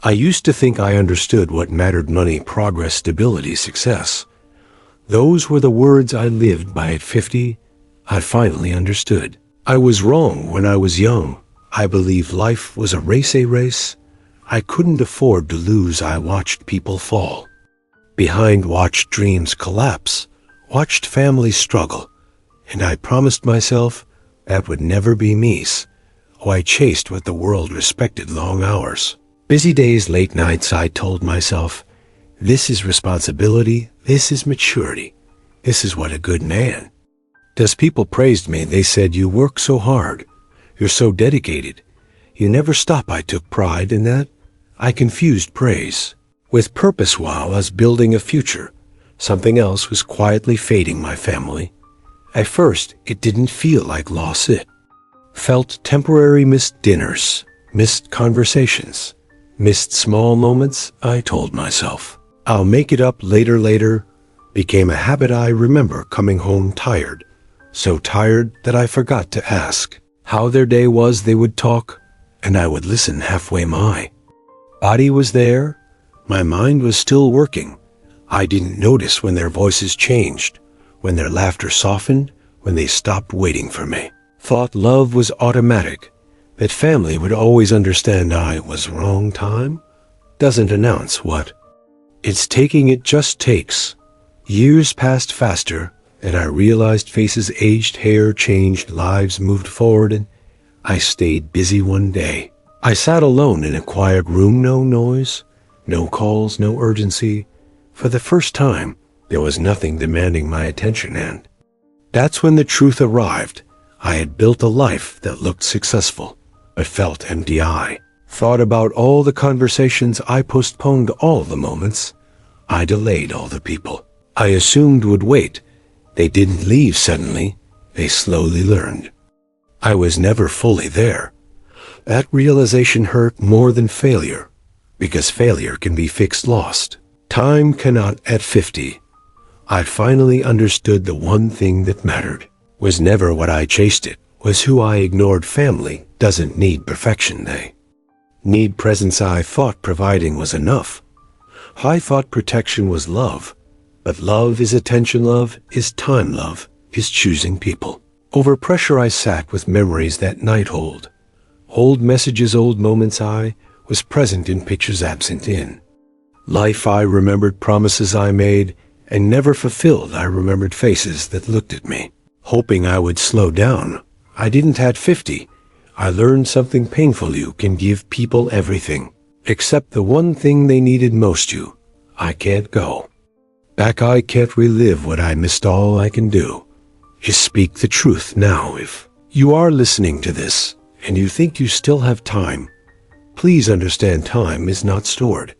I used to think I understood what mattered: money, progress, stability, success. Those were the words I lived by at 50. I finally understood. I was wrong when I was young. I believed life was a race. I couldn't afford to lose. I watched people fall behind, watched dreams collapse, watched families struggle, and I promised myself that would never be me. Oh, I chased what the world respected: long hours, busy days, late nights. I told myself, this is responsibility, this is maturity, this is what a good man does. People praised me. They said, you work so hard, you're so dedicated, you never stop. I took pride in that. I confused praise with purpose while I was building a future. Something else was quietly fading: my family. At first, it didn't feel like loss. It felt temporary. Missed dinners, missed conversations, missed small moments. I told myself, I'll make it up later. Became a habit. I remember coming home tired, so tired that I forgot to ask how their day was. They would talk, and I would listen halfway. My body was there, my mind was still working. I didn't notice when their voices changed, when their laughter softened, when they stopped waiting for me. Thought love was automatic, that family would always understand. I was wrong. Time doesn't announce what it's taking, it just takes. Years passed faster, and I realized faces aged, hair changed, lives moved forward, and I stayed busy. One day, I sat alone in a quiet room. No noise, no calls, no urgency. For the first time, there was nothing demanding my attention, and that's when the truth arrived. I had built a life that looked successful, but felt empty. I thought about all the conversations I postponed, all the moments I delayed, all the people I assumed would wait. They didn't leave suddenly, they slowly learned. I was never fully there. That realization hurt more than failure, because failure can be fixed. Lost time cannot. At 50, I finally understood the one thing that mattered was never what I chased, it was who I ignored. Family doesn't need perfection, they need presence. I thought providing was enough. I thought protection was love. But love is attention, love is time, love is choosing people over pressure. I sat with memories that night, old messages, old moments. I was present in pictures, absent in life. I remembered promises I made and never fulfilled. I remembered faces that looked at me, hoping I would slow down. I didn't. At 50, I learned something painful: you can give people everything, except the one thing they needed most. I can't go back, I can't relive what I missed. All I can do is speak the truth now. If you are listening to this and you think you still have time, please understand time is not stored.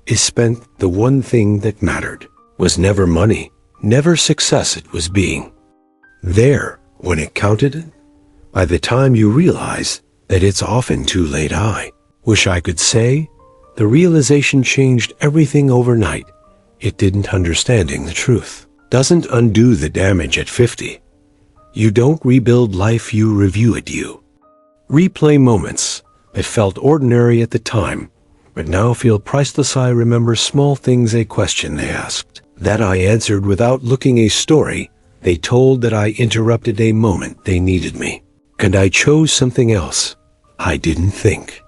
It's spent. The one thing that mattered was never money, never success. It was being there when it counted. By the time you realize that it's often too late, I wish I could say the realization changed everything overnight. It didn't. Understanding the truth doesn't undo the damage. At 50, you don't rebuild life, you review it. You replay moments that felt ordinary at the time, but now feel priceless. I remember small things: a question they asked that I answered without looking, a story they told that I interrupted, a moment they needed me, and I chose something else. I didn't think.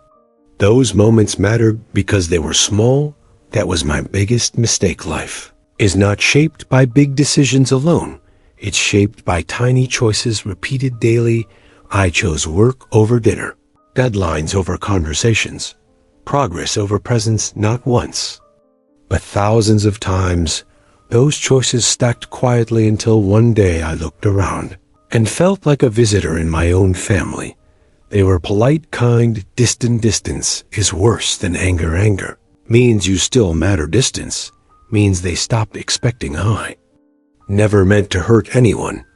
Those moments mattered because they were small. That was my biggest mistake. Life is not shaped by big decisions alone. It's shaped by tiny choices repeated daily. I chose work over dinner, deadlines over conversations, progress over presence. Not once, but thousands of times. Those choices stacked quietly until one day I looked around and felt like a visitor in my own family. They were polite, kind, distant. Distance is worse than anger. Anger means you still matter. Distance means they stopped expecting. I never meant to hurt anyone.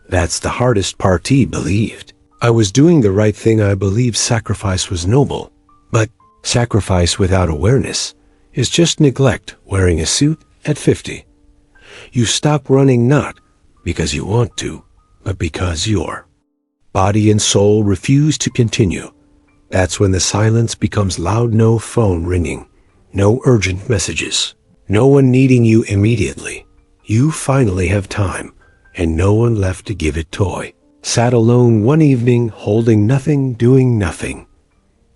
That's the hardest part. He believed I was doing the right thing. I believed sacrifice was noble. But sacrifice without awareness is just neglect. Wearing a suit at 50. You stop running not because you want to, but because your body and soul refuse to continue. That's when the silence becomes loud, no phone ringing, no urgent messages, no one needing you immediately. You finally have time, and no one left to give it toy. Sat alone one evening, holding nothing, doing nothing.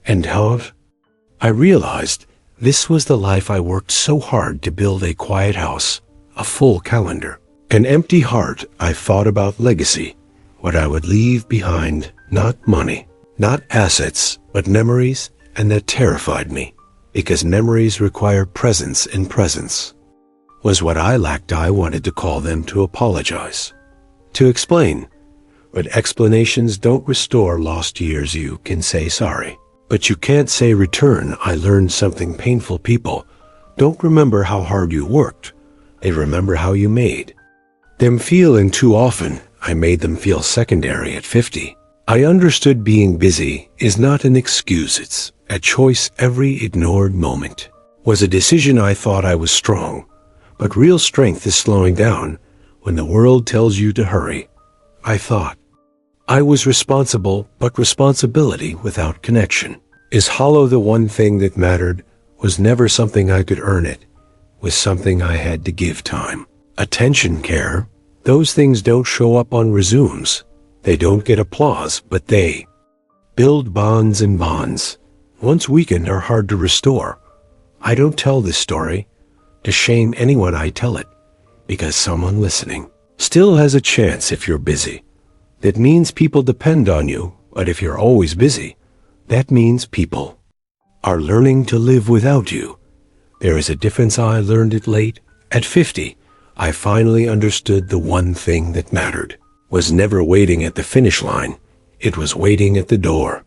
And I realized this was the life I worked so hard to build: a quiet house, a full calendar, an empty heart. I thought about legacy, what I would leave behind, not money, not assets, but memories, and that terrified me, because memories require presence, and presence was what I lacked. I wanted to call them, to apologize, to explain. But explanations don't restore lost years. You can say sorry, but you can't say return. I learned something painful. People don't remember how hard you worked. They remember how you made them feel, and too often I made them feel secondary. At 50, I understood being busy is not an excuse. It's a choice. Every ignored moment was a decision. I thought I was strong, but real strength is slowing down when the world tells you to hurry. I thought I was responsible, but responsibility without connection is hollow. The one thing that mattered was never something I could earn. It was something I had to give: time, attention, care. Those things don't show up on resumes. They don't get applause, but they build bonds, and bonds, once weakened, are hard to restore. I don't tell this story to shame anyone. I tell it because someone listening still has a chance. If you're busy, that means people depend on you. But if you're always busy, that means people are learning to live without you. There is a difference. I learned it late. At 50, I finally understood the one thing that mattered was never waiting at the finish line. It was waiting at the door.